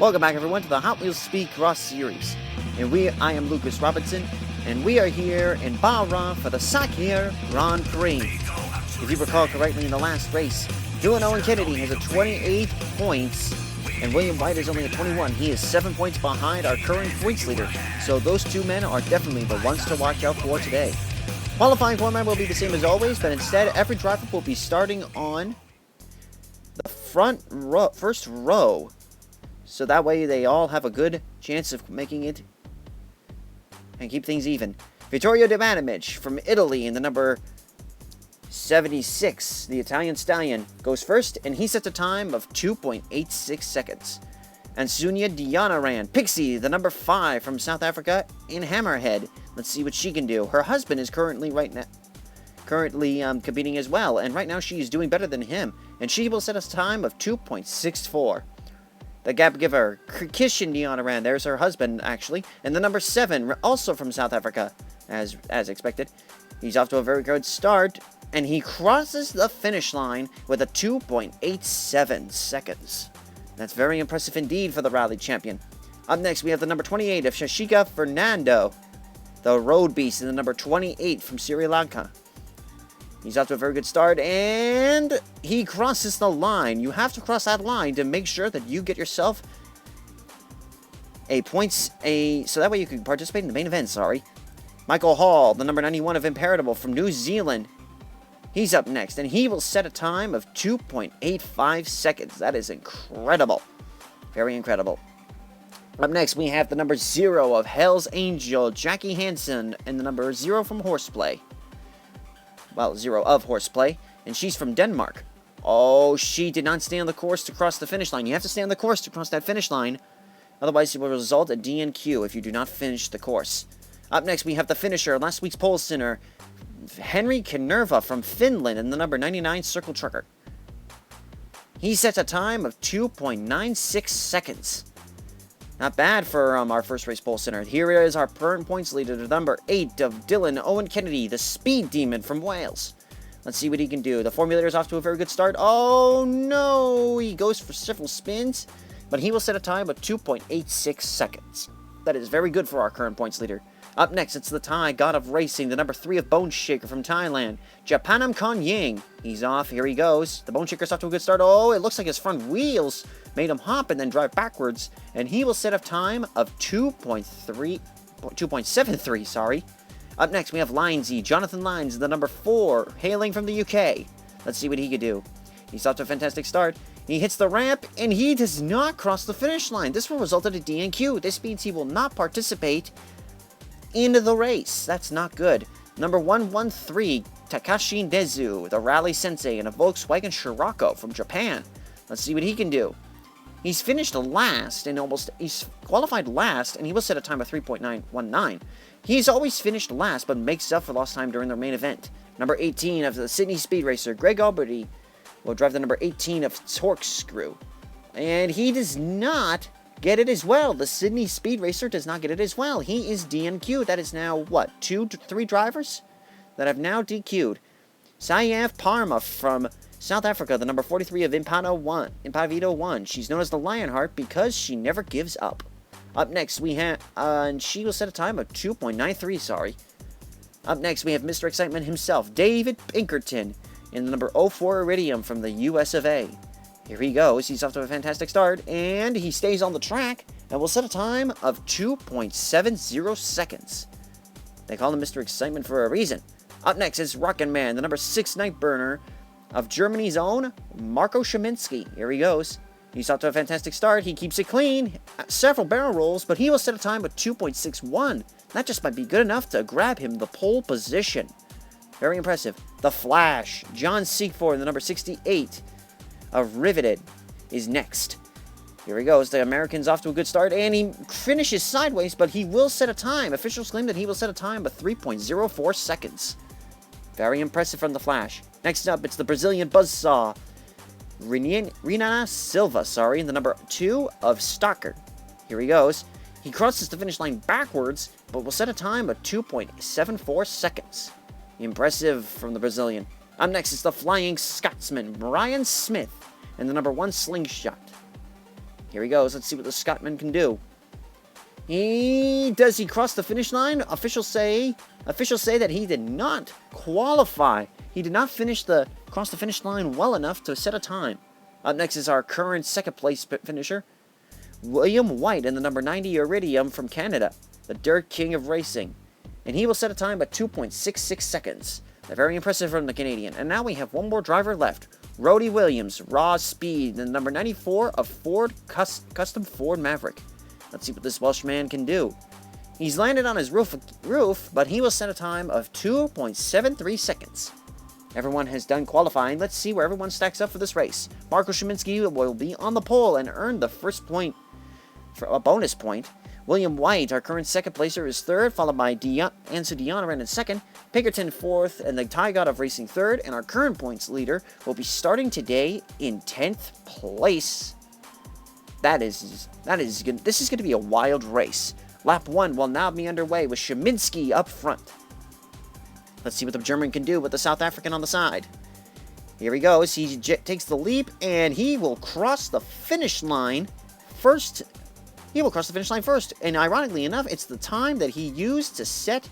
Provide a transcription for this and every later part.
Welcome back, everyone, to the HotWheels SpeedCross series. And I am Lucas Robinson, and we are here in Bahrain for the Sakhir Grand Prix. If you recall correctly, in the last race, Dylan Owen Kennedy has a 28 points, and William White is only at 21. He is 7 points behind our current points leader, so those two men are definitely the ones to watch out for today. Qualifying format will be the same as always, but instead, every driver will be starting on the first row. So that way they all have a good chance of making it and keep things even. Vittorio Adamich from Italy in the number 76, the Italian Stallion, goes first, and he sets a time of 2.86 seconds. Ansuya Deonarain, Pixie, the number 5 from South Africa in Hammerhead. Let's see what she can do. Her husband is currently competing as well, and right now she is doing better than him, and she will set a time of 2.64. The gap giver, Kishen Deonarain, there's her husband, actually. And the number 7, also from South Africa, as expected. He's off to a very good start, and he crosses the finish line with a 2.87 seconds. That's very impressive indeed for the rally champion. Up next, we have the number 28 of Shashika Fernando, the road beast, and the number 28 from Sri Lanka. He's off to a very good start, and he crosses the line. You have to cross that line to make sure that you get yourself so that way you can participate in the main event, Michael Hall, the number 91 of Imparable from New Zealand. He's up next, and he will set a time of 2.85 seconds. That is incredible. Very incredible. Up next, we have the number 0 of Hell's Angel, Jackie Hansen, and the number 0 from Horseplay. Well, 0 of Horseplay, and she's from Denmark. Oh, she did not stay on the course to cross the finish line. You have to stay on the course to cross that finish line. Otherwise, it will result a DNQ if you do not finish the course. Up next, we have the finisher, last week's pole sinner, Kanerva from Finland, and the number 99 Circle Trucker. He sets a time of 2.96 seconds. Not bad for our first race pole sinner. Here is our current points leader, the number 8 of Dylan Owen Kennedy, the speed demon from Wales. Let's see what he can do. The formulator is off to a very good start. Oh no! He goes for several spins, but he will set a time of 2.86 seconds. That is very good for our current points leader. Up next, it's the Thai god of racing, the number 3 of Bone Shaker from Thailand, Japanom Kongying. He's off. Here he goes. The Bone Shaker's off to a good start. Oh, it looks like his front wheels made him hop and then drive backwards, and he will set a time of 2.73. Up next, we have Linesy, Jonathan Lines, the number 4, hailing from the UK. Let's see what he could do. He's off to a fantastic start. He hits the ramp, and he does not cross the finish line. This will result in a DNQ. This means he will not participate into the race. That's not good. Number 113, Takashi Nezu, the Rally Sensei, and a Volkswagen Scirocco from Japan. Let's see what he can do. He's finished last, and he's qualified last, and he will set a time of 3.919. He's always finished last, but makes up for lost time during the main event. Number 18 of the Sydney Speed Racer, Greg Oberti, will drive the number 18 of Torque-Screw. And he does not get it as well. The Sydney Speed Racer does not get it as well. He is DNQ'd. That is now, what, 2 to 3 drivers that have now DQ'd. Sakhir Parma from South Africa, the number 43 of Impavido 1. She's known as the Lionheart because she never gives up. Up next, we have, and she will set a time of 2.93, Up next, we have Mr. Excitement himself, David Pinkerton, in the number 04 Iridium from the US of A. Here he goes. He's off to a fantastic start, and he stays on the track and will set a time of 2.70 seconds. They call him Mr. Excitement for a reason. Up next is Rocketman, the number 6 Nightburner of Germany's own Marko Schiminski. Here he goes. He's off to a fantastic start. He keeps it clean. Several barrel rolls, but he will set a time of 2.61. That just might be good enough to grab him the pole position. Very impressive. The Flash, John Seekford, the number 68 of Riveted, is next. Here he goes. The American's off to a good start, and he finishes sideways, but he will set a time. Officials claim that he will set a time of 3.04 seconds. Very impressive from the Flash. Next up, it's the Brazilian Buzzsaw, Renan Silva, the number 2 of Stalker. Here he goes. He crosses the finish line backwards, but will set a time of 2.74 seconds. Impressive from the Brazilian. Up next is the Flying Scotsman, Brian Smith, and the number 1 Slingshot. Here he goes. Let's see what the Scotsman can do. Does he cross the finish line? Officials say that he did not qualify. He did not cross the finish line well enough to set a time. Up next is our current second place finisher, William White, in the number 90 Iridium from Canada, the Dirt King of Racing. And he will set a time at 2.66 seconds. Very impressive from the Canadian. And now we have one more driver left. Rody Williams, raw speed, the number 94 of Ford Custom Ford Maverick. Let's see what this Welshman can do. He's landed on his roof, but he will set a time of 2.73 seconds. Everyone has done qualifying. Let's see where everyone stacks up for this race. Marko Schiminski will be on the pole and earn the first point, for a bonus point. William White, our current second placer, is third, followed by Ansuya Deonarain in second, Pinkerton fourth, and the Thai God of Racing third, and our current points leader will be starting today in 10th place. This is going to be a wild race. Lap 1 will now be underway with Schiminski up front. Let's see what the German can do with the South African on the side. Here he goes. He takes the leap, and he will cross the finish line first. He will cross the finish line first. And ironically enough, it's the time that he used to set.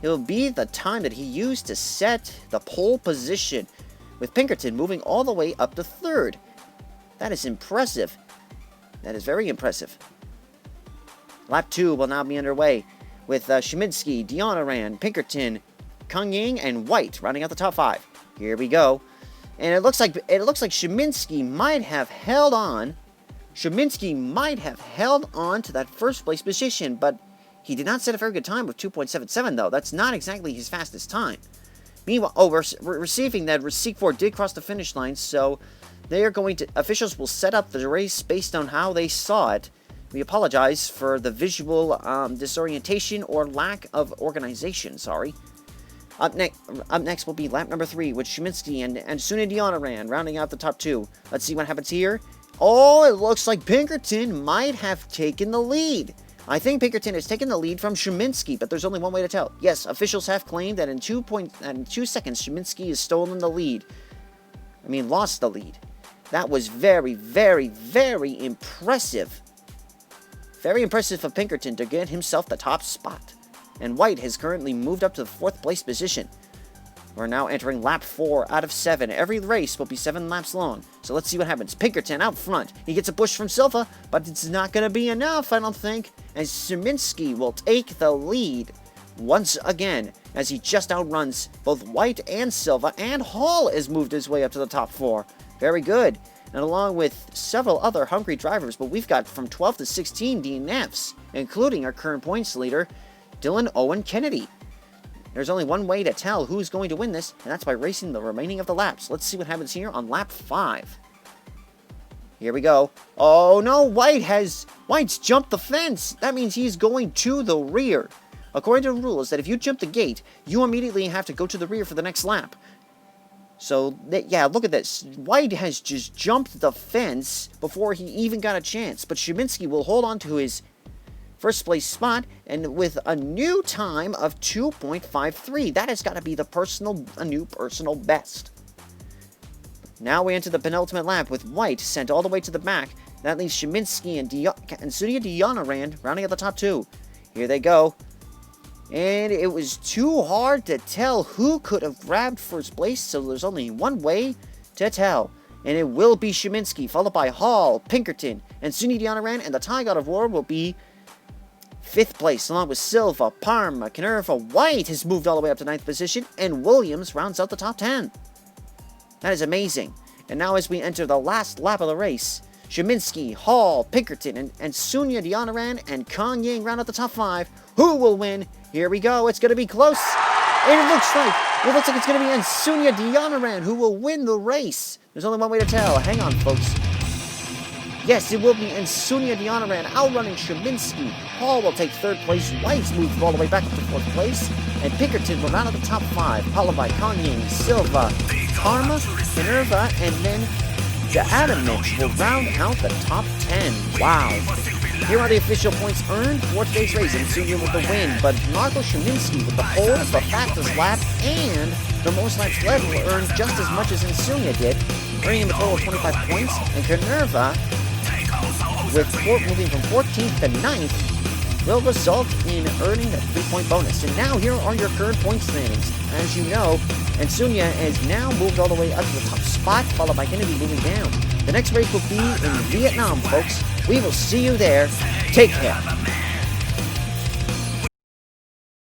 It'll be the time that he used to set the pole position, with Pinkerton moving all the way up to third. That is impressive. That is very impressive. Lap 2 will now be underway with Schiminski, Deonarain, Pinkerton, Kongying, and White rounding out the top 5. Here we go. And it looks like Schiminski might have held on. Schiminski might have held on to that first place position, but he did not set a very good time with 2.77 though. That's not exactly his fastest time. Meanwhile, we're receiving that Escort did cross the finish line, so officials will set up the race based on how they saw it. We apologize for the visual disorientation or lack of organization, sorry. Up next will be lap number 3 with Schiminski and Ansuya Deonarain rounding out the top 2. Let's see what happens here. Oh, it looks like Pinkerton might have taken the lead. I think Pinkerton has taken the lead from Schiminski, but there's only one way to tell. Yes, officials have claimed that in 2 seconds, Schiminski has stolen the lead. Lost the lead. That was very, very, very impressive. Very impressive for Pinkerton to get himself the top spot. And White has currently moved up to the 4th place position. We're now entering lap 4 out of 7. Every race will be 7 laps long. So let's see what happens. Pinkerton out front. He gets a push from Silva, but it's not going to be enough, I don't think. And Schiminski will take the lead once again as he just outruns both White and Silva. And Hall has moved his way up to the top 4. Very good. And along with several other hungry drivers, but we've got from 12 to 16 DNFs, including our current points leader, Dylan Owen Kennedy. There's only one way to tell who's going to win this, and that's by racing the remaining of the laps. Let's see what happens here on lap 5. Here we go. Oh no, White's jumped the fence. That means he's going to the rear. According to the rules, that if you jump the gate, you immediately have to go to the rear for the next lap. So, yeah, look at this. White has just jumped the fence before he even got a chance. But Schiminski will hold on to his first place spot, and with a new time of 2.53. That has got to be a new personal best. Now we enter the penultimate lap with White sent all the way to the back. That leaves Schiminski and Ansuya Deonarain rounding out the top 2. Here they go. And it was too hard to tell who could have grabbed first place, so there's only one way to tell. And it will be Schiminski, followed by Hall, Pinkerton, and Ansuya Deonarain, and the Thai God of War will be 5th place, along with Silva, Parma, Kanerva. White has moved all the way up to 9th position, and Williams rounds out the top 10. That is amazing. And now as we enter the last lap of the race, Schiminski, Hall, Pinkerton, and Ansuya Deonarain and Kongying round out the top 5. Who will win? Here we go. It's going to be close. And it looks like it's going to be Ansuya Deonarain who will win the race. There's only one way to tell. Hang on, folks. Yes, it will be Ansuya Deonarain outrunning Schiminski. Hall will take 3rd place. White's moved all the way back up to 4th place. And Pinkerton will round out the top 5, followed by Kongying, Silva, Parma, Kanerva, and then the Adamich will round out the top 10. Wow. Here are the official points earned for today's race. Ansuya with the win, but Marko Schiminski with the pole, the fastest lap, and the most laps led will earn just as much as Ansuya did, earning him a total of 25 points. And Kanerva moving from 14th to 9th, will result in earning a 3-point bonus. And now here are your current point standings. As you know, Ansuya has now moved all the way up to the top spot, followed by Kennedy moving down. The next race will be in Vietnam, folks. We will see you there. Take care.